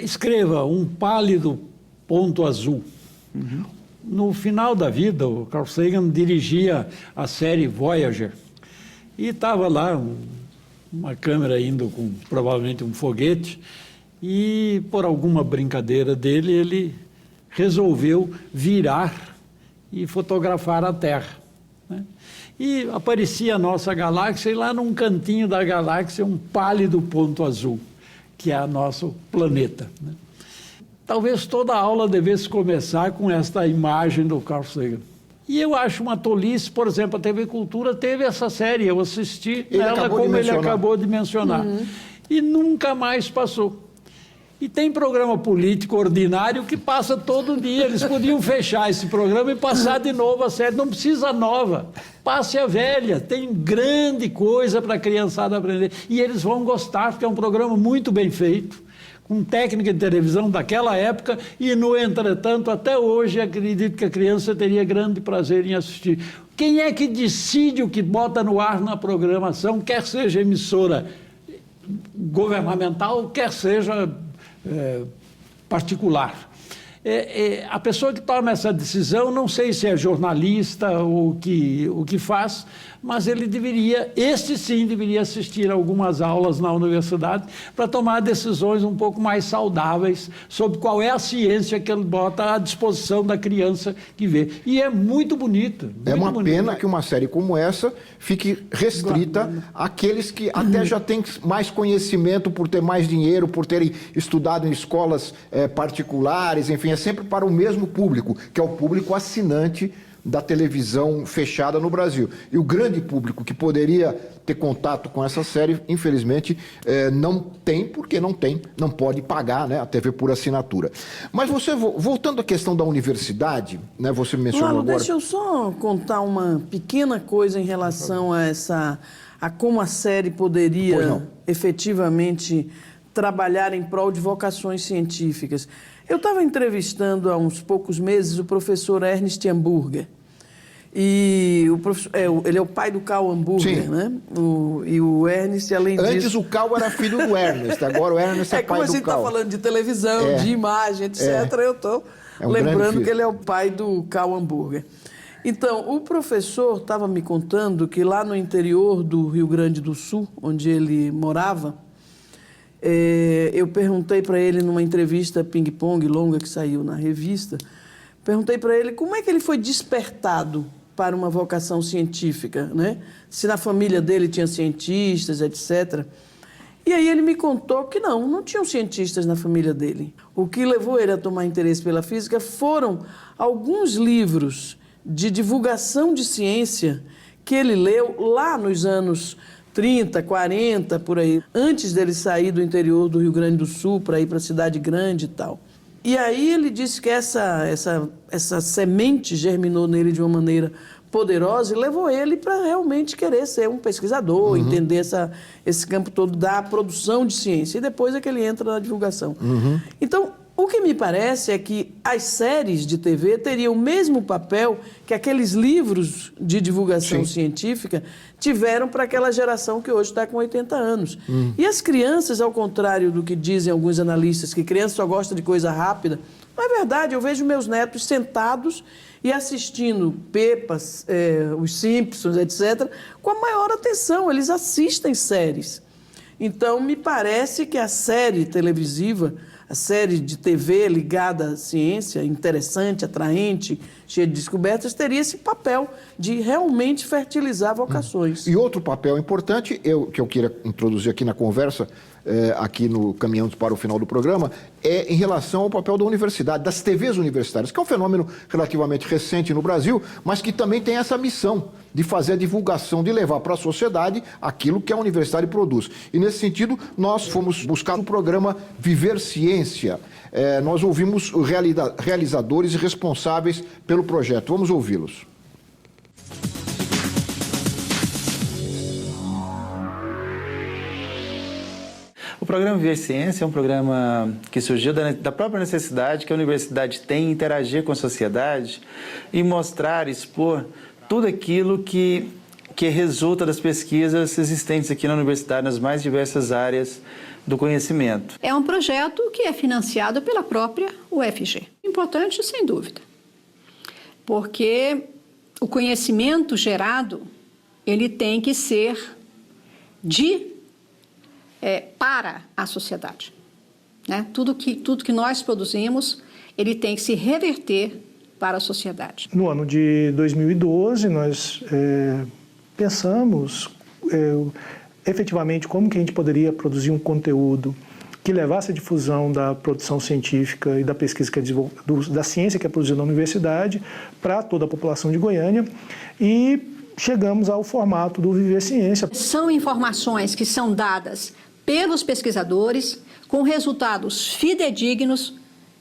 escreva um pálido ponto azul. No final da vida, o Carl Sagan dirigia a série Voyager e estava lá uma câmera indo com provavelmente um foguete e, por alguma brincadeira dele, ele resolveu virar e fotografar a Terra, né? E aparecia a nossa galáxia, e lá num cantinho da galáxia um pálido ponto azul, que é o nosso planeta, né? Talvez toda a aula devesse começar com esta imagem do Carl Sagan. E eu acho uma tolice, por exemplo, a TV Cultura teve essa série, eu assisti ela como ele acabou de mencionar. E nunca mais passou. E tem programa político ordinário que passa todo dia. Eles podiam fechar esse programa e passar de novo a série. Não precisa nova, passe a velha. Tem grande coisa para a criançada aprender. E eles vão gostar, porque é um programa muito bem feito, com técnica de televisão daquela época, e, no entretanto, até hoje, acredito que a criança teria grande prazer em assistir. Quem é que decide o que bota no ar na programação, quer seja emissora governamental, quer seja particular? A pessoa que toma essa decisão, não sei se é jornalista ou o que faz, mas ele deveria, sim, deveria assistir a algumas aulas na universidade para tomar decisões um pouco mais saudáveis sobre qual é a ciência que ele bota à disposição da criança que vê. E é muito bonito. É uma pena que uma série como essa fique restrita àqueles que até já têm mais conhecimento por ter mais dinheiro, por terem estudado em escolas particulares, enfim, é sempre para o mesmo público, que é o público assinante da televisão fechada no Brasil. E o grande público que poderia ter contato com essa série, infelizmente, não tem, porque não pode pagar, né, a TV por assinatura. Mas você, voltando à questão da universidade, né, você mencionou agora... Deixa eu só contar uma pequena coisa em relação a como a série poderia efetivamente trabalhar em prol de vocações científicas. Eu estava entrevistando há uns poucos meses o professor Ernest Hamburger. E o professor, ele é o pai do Karl Hamburger, né? E o Ernest, além disso... Antes o Karl era filho do Ernest, agora o Ernest é pai do Karl. Como a gente está falando de televisão, de imagem, etc., eu estou lembrando que ele é o pai do Karl Hamburger. Então, o professor estava me contando que lá no interior do Rio Grande do Sul, onde ele morava, eu perguntei para ele numa entrevista ping-pong longa que saiu na revista, perguntei para ele como é que ele foi despertado para uma vocação científica, né? Se na família dele tinha cientistas, etc. E aí ele me contou que não tinham cientistas na família dele. O que levou ele a tomar interesse pela física foram alguns livros de divulgação de ciência que ele leu lá nos anos 30, 40, por aí, antes dele sair do interior do Rio Grande do Sul para ir para a cidade grande e tal. E aí ele disse que essa semente germinou nele de uma maneira poderosa e levou ele para realmente querer ser um pesquisador, entender esse campo todo da produção de ciência. E depois é que ele entra na divulgação. Então, o que me parece é que as séries de TV teriam o mesmo papel que aqueles livros de divulgação científica tiveram para aquela geração que hoje está com 80 anos. E as crianças, ao contrário do que dizem alguns analistas, que criança só gosta de coisa rápida, não é verdade. Eu vejo meus netos sentados e assistindo Pepas, os Simpsons, etc., com a maior atenção. Eles assistem séries. Então, me parece que a série televisiva, a série de TV ligada à ciência, interessante, atraente, cheia de descobertas, teria esse papel de realmente fertilizar vocações. E outro papel importante, que eu queria introduzir aqui na conversa, aqui no Caminhando para o Final do programa, é em relação ao papel da universidade, das TVs universitárias, que é um fenômeno relativamente recente no Brasil, mas que também tem essa missão de fazer a divulgação, de levar para a sociedade aquilo que a universidade produz. E, nesse sentido, nós fomos buscar o programa Viver Ciência. Nós ouvimos realizadores e responsáveis pelo projeto. Vamos ouvi-los. O programa Viver Ciência é um programa que surgiu da própria necessidade que a universidade tem em interagir com a sociedade e mostrar, expor tudo aquilo que que resulta das pesquisas existentes aqui na universidade, nas mais diversas áreas do conhecimento. É um projeto que é financiado pela própria UFG. Importante, sem dúvida, porque o conhecimento gerado, ele tem que ser para a sociedade. Né? Tudo que nós produzimos, ele tem que se reverter para a sociedade. No ano de 2012, nós pensamos efetivamente como que a gente poderia produzir um conteúdo que levasse a difusão da produção científica e da pesquisa, da ciência que é produzida na universidade para toda a população de Goiânia, e chegamos ao formato do Viver Ciência. São informações que são dadas pelos pesquisadores com resultados fidedignos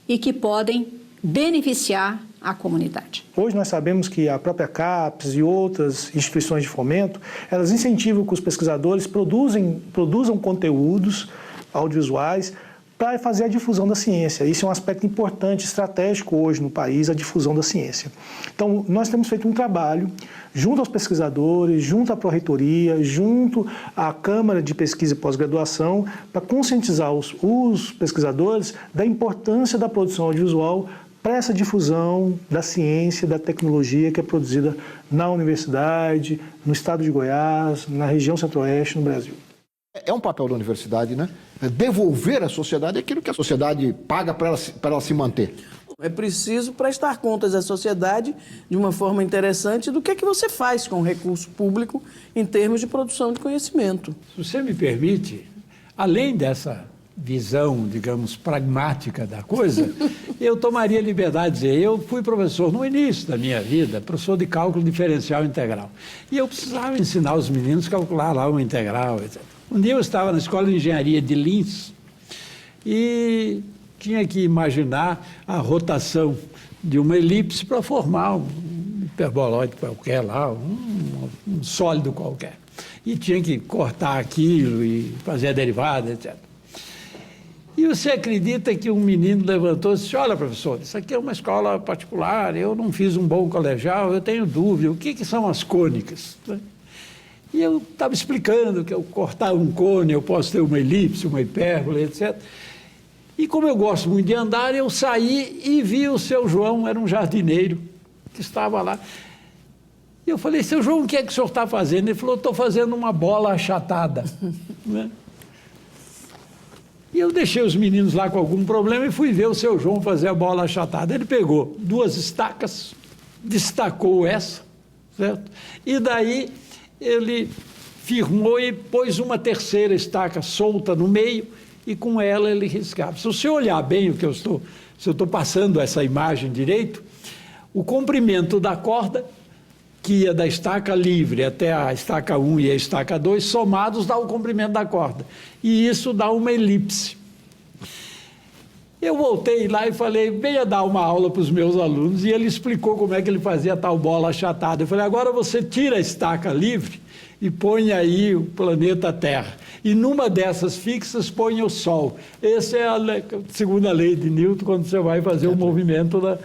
e que podem beneficiar a comunidade. Hoje nós sabemos que a própria CAPES e outras instituições de fomento, elas incentivam que os pesquisadores produzam conteúdos audiovisuais para fazer a difusão da ciência. Isso é um aspecto importante, estratégico hoje no país, a difusão da ciência. Então, nós temos feito um trabalho junto aos pesquisadores, junto à Pró-Reitoria, junto à Câmara de Pesquisa e Pós-Graduação, para conscientizar os pesquisadores da importância da produção audiovisual para essa difusão da ciência, da tecnologia que é produzida na universidade, no estado de Goiás, na região centro-oeste, no Brasil. É um papel da universidade, né? Devolver à sociedade aquilo que a sociedade paga para ela se manter. É preciso prestar contas à sociedade de uma forma interessante do que é que você faz com o recurso público em termos de produção de conhecimento. Se você me permite, além dessa visão, digamos, pragmática da coisa, eu tomaria liberdade de dizer, eu fui professor no início da minha vida, professor de cálculo diferencial integral. E eu precisava ensinar os meninos a calcular lá uma integral, etc. Um dia eu estava na Escola de Engenharia de Linz e tinha que imaginar a rotação de uma elipse para formar um hiperboloide qualquer lá, um sólido qualquer. E tinha que cortar aquilo e fazer a derivada, etc. E você acredita que um menino levantou e disse, olha, professor, isso aqui é uma escola particular, eu não fiz um bom colegial, eu tenho dúvida, o que são as cônicas? E eu estava explicando que eu cortar um cone, eu posso ter uma elipse, uma hipérbole, etc. E como eu gosto muito de andar, eu saí e vi o seu João, era um jardineiro, que estava lá. E eu falei, seu João, o que é que o senhor está fazendo? Ele falou, estou fazendo uma bola achatada. Né? E eu deixei os meninos lá com algum problema e fui ver o seu João fazer a bola achatada. Ele pegou 2 estacas, destacou essa, certo? E daí ele firmou e pôs uma terceira estaca solta no meio e com ela ele riscava. Se você olhar bem o que se eu estou passando essa imagem direito, o comprimento da corda, que ia da estaca livre até a estaca 1 e a estaca 2, somados dá o comprimento da corda. E isso dá uma elipse. Eu voltei lá e falei, venha dar uma aula para os meus alunos, e ele explicou como é que ele fazia tal bola achatada. Eu falei, agora você tira a estaca livre e põe aí o planeta Terra. E numa dessas fixas põe o Sol. Essa é a segunda lei de Newton, quando você vai fazer o movimento da...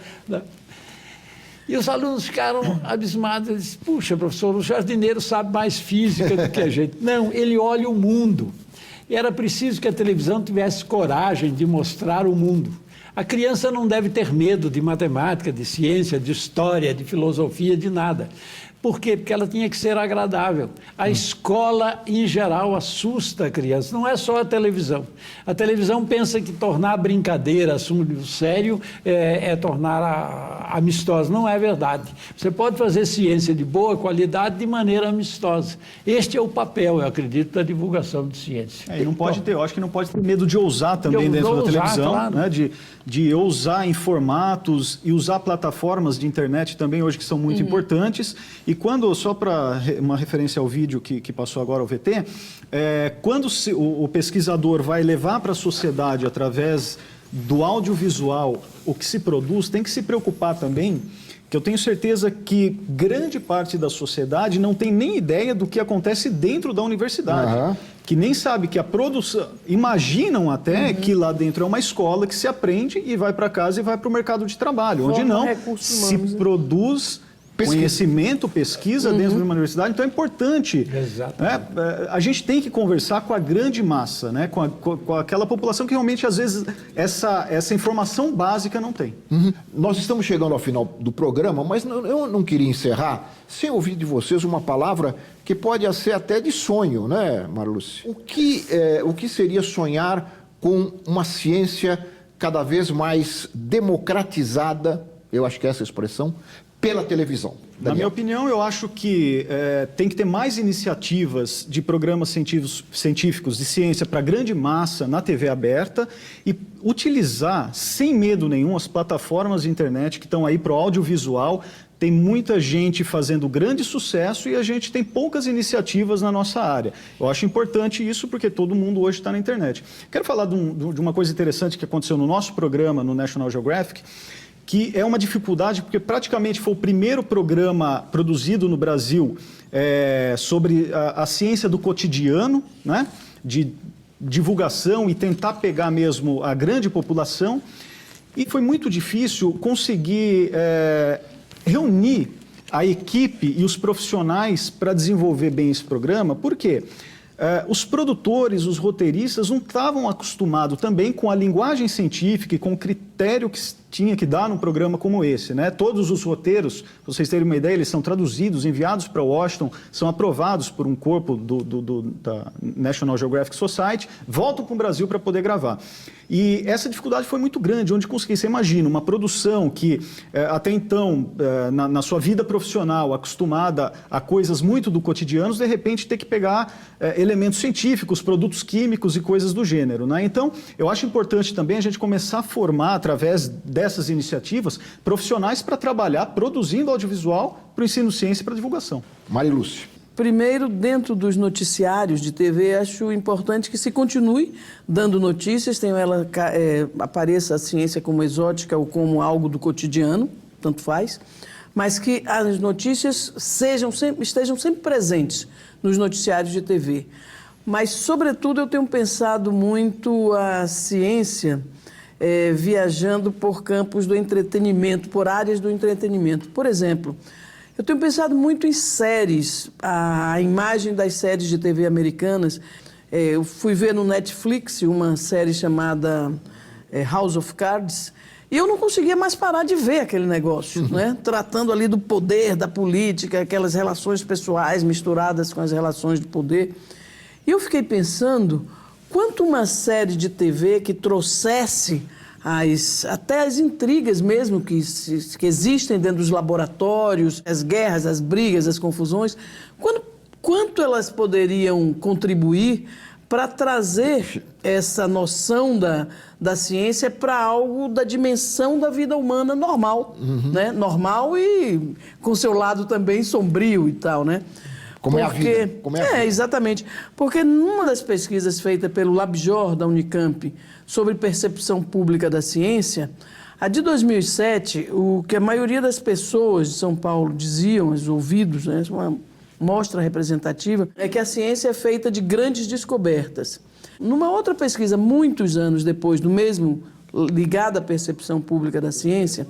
E os alunos ficaram abismados. Eles disseram, puxa, professor, o jardineiro sabe mais física do que a gente. Não, ele olha o mundo. E era preciso que a televisão tivesse coragem de mostrar o mundo. A criança não deve ter medo de matemática, de ciência, de história, de filosofia, de nada. Por quê? Porque ela tinha que ser agradável. A escola, em geral, assusta a criança. Não é só a televisão. A televisão pensa que tornar brincadeira, assunto sério, é tornar amistosa. Não é verdade. Você pode fazer ciência de boa qualidade de maneira amistosa. Este é o papel, eu acredito, da divulgação de ciência. E não pode ter, eu acho que não pode ter medo de ousar também dentro da televisão, claro. Né? De ousar em formatos e usar plataformas de internet também hoje que são muito importantes. E quando, só para uma referência ao vídeo que passou agora ao VT, quando o pesquisador vai levar para a sociedade através do audiovisual o que se produz, tem que se preocupar também, que eu tenho certeza que grande parte da sociedade não tem nem ideia do que acontece dentro da universidade. Que nem sabe que a produção... Imaginam até que lá dentro é uma escola que se aprende e vai para casa e vai para o mercado de trabalho, onde não se produz conhecimento, pesquisa dentro de uma universidade. Então é importante. Exatamente. A gente tem que conversar com a grande massa, né? Com aquela população que realmente, às vezes, essa informação básica não tem. Nós estamos chegando ao final do programa, mas eu não queria encerrar sem ouvir de vocês uma palavra que pode ser até de sonho, né, Marluce? O que seria sonhar com uma ciência cada vez mais democratizada, eu acho que é essa a expressão, pela televisão? Na minha opinião, eu acho que tem que ter mais iniciativas de programas científicos de ciência para grande massa na TV aberta e utilizar, sem medo nenhum, as plataformas de internet que estão aí para o audiovisual. Tem muita gente fazendo grande sucesso e a gente tem poucas iniciativas na nossa área. Eu acho importante isso porque todo mundo hoje está na internet. Quero falar de uma coisa interessante que aconteceu no nosso programa, no National Geographic, que é uma dificuldade porque praticamente foi o primeiro programa produzido no Brasil sobre a ciência do cotidiano, né? De divulgação e tentar pegar mesmo a grande população. E foi muito difícil conseguir reunir a equipe e os profissionais para desenvolver bem esse programa. Por quê? Os produtores, os roteiristas não estavam acostumados também com a linguagem científica e com o critério que tinha que dar num programa como esse, né? Todos os roteiros, para vocês terem uma ideia, eles são traduzidos, enviados para Washington, são aprovados por um corpo da National Geographic Society, voltam para o Brasil para poder gravar. E essa dificuldade foi muito grande, onde consegui, você imagina, uma produção que até então, na sua vida profissional, acostumada a coisas muito do cotidiano, de repente ter que pegar elementos científicos, produtos químicos e coisas do gênero, né? Então, eu acho importante também a gente começar a formar, através dessas iniciativas, profissionais para trabalhar produzindo audiovisual para o ensino ciência e para a divulgação. Marilúcia. Primeiro, dentro dos noticiários de TV, acho importante que se continue dando notícias, tenham ela apareça a ciência como exótica ou como algo do cotidiano, tanto faz, mas que as notícias estejam sempre presentes nos noticiários de TV. Mas, sobretudo, eu tenho pensado muito a ciência viajando por campos do entretenimento, por áreas do entretenimento. Por exemplo, eu tenho pensado muito em séries, a imagem das séries de TV americanas. Eu fui ver no Netflix uma série chamada House of Cards e eu não conseguia mais parar de ver aquele negócio, né? Tratando ali do poder, da política, aquelas relações pessoais misturadas com as relações de poder. E eu fiquei pensando, quanto uma série de TV que trouxesse até as intrigas mesmo que existem dentro dos laboratórios, as guerras, as brigas, as confusões, quanto elas poderiam contribuir para trazer essa noção da ciência para algo da dimensão da vida humana normal, né? Normal e com seu lado também sombrio e tal, né? Como é a vida. Como é a vida. Exatamente. Porque numa das pesquisas feitas pelo LabJOR da Unicamp sobre percepção pública da ciência, a de 2007, o que a maioria das pessoas de São Paulo diziam, os ouvidos, né, uma mostra representativa, é que a ciência é feita de grandes descobertas. Numa outra pesquisa, muitos anos depois, do mesmo ligada à percepção pública da ciência,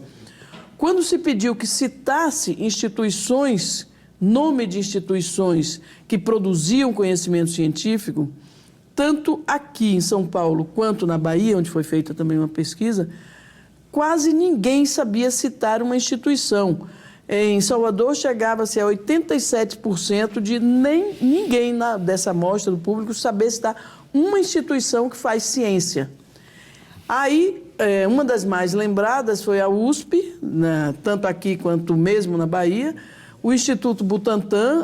quando se pediu que citasse instituições, nome de instituições que produziam conhecimento científico, tanto aqui em São Paulo quanto na Bahia, onde foi feita também uma pesquisa, quase ninguém sabia citar uma instituição. Em Salvador chegava-se a 87% de ninguém dessa amostra do público saber citar uma instituição que faz ciência. Aí, uma das mais lembradas foi a USP, tanto aqui quanto mesmo na Bahia, o Instituto Butantan,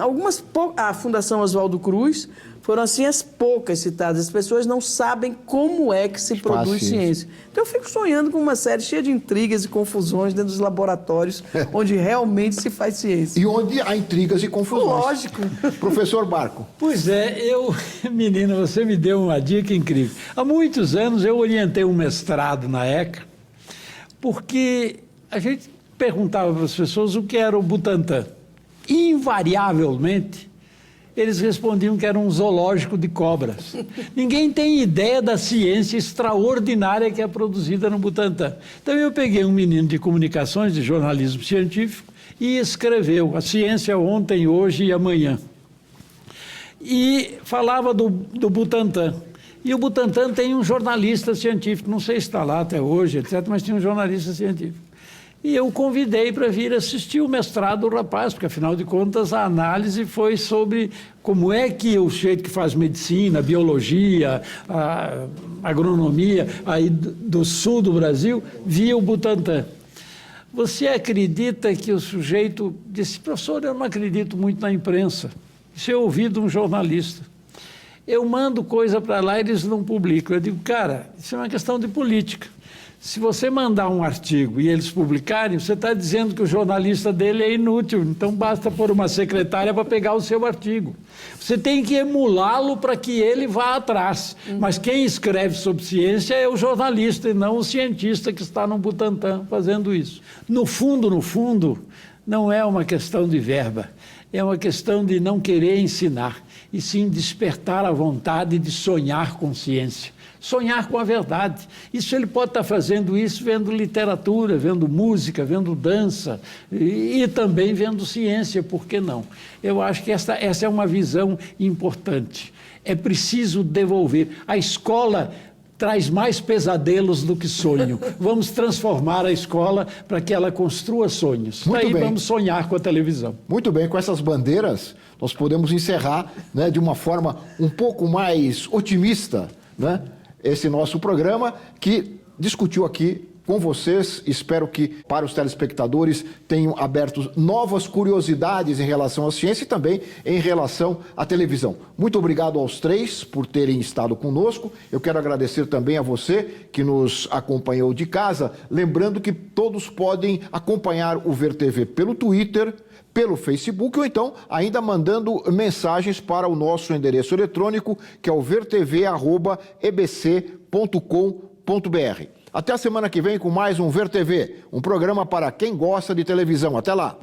a Fundação Oswaldo Cruz, foram assim as poucas citadas. As pessoas não sabem como é que se produz ciência. Então eu fico sonhando com uma série cheia de intrigas e confusões dentro dos laboratórios onde realmente se faz ciência. E onde há intrigas e confusões. Lógico. Professor Barco. Pois é, menina, você me deu uma dica incrível. Há muitos anos eu orientei um mestrado na ECA, porque a gente perguntava para as pessoas o que era o Butantan. Invariavelmente, Eles respondiam que era um zoológico de cobras. Ninguém tem ideia da ciência extraordinária que é produzida no Butantan. Então eu peguei um menino de comunicações, de jornalismo científico, e escreveu A Ciência Ontem, Hoje e Amanhã. E falava do Butantan. E o Butantan tem um jornalista científico, não sei se está lá até hoje, etc., mas tinha um jornalista científico. E eu o convidei para vir assistir o mestrado do rapaz, porque, afinal de contas, a análise foi sobre como é que o jeito que faz medicina, biologia, a agronomia, aí do sul do Brasil, via o Butantan. Você acredita que o sujeito disse, professor, eu não acredito muito na imprensa. Isso eu ouvi de um jornalista. Eu mando coisa para lá e eles não publicam. Eu digo, cara, isso é uma questão de política. Se você mandar um artigo e eles publicarem, você está dizendo que o jornalista dele é inútil, então basta pôr uma secretária para pegar o seu artigo. Você tem que emulá-lo para que ele vá atrás. Mas quem escreve sobre ciência é o jornalista e não o cientista que está no Butantan fazendo isso. No fundo, não é uma questão de verba, é uma questão de não querer ensinar, e sim despertar a vontade de sonhar com ciência. Sonhar com a verdade. Isso ele pode estar fazendo isso vendo literatura, vendo música, vendo dança e também vendo ciência, por que não? Eu acho que essa é uma visão importante. É preciso devolver. A escola traz mais pesadelos do que sonho. Vamos transformar a escola para que ela construa sonhos. Daí vamos sonhar com a televisão. Muito bem, com essas bandeiras nós podemos encerrar, né, de uma forma um pouco mais otimista, né, esse nosso programa que discutiu aqui com vocês. Espero que para os telespectadores tenham aberto novas curiosidades em relação à ciência e também em relação à televisão. Muito obrigado aos três por terem estado conosco. Eu quero agradecer também a você que nos acompanhou de casa. Lembrando que todos podem acompanhar o Ver TV pelo Twitter, pelo Facebook ou então ainda mandando mensagens para o nosso endereço eletrônico, que é o vertv@ebc.com.br. Até a semana que vem com mais um Ver TV, um programa para quem gosta de televisão. Até lá!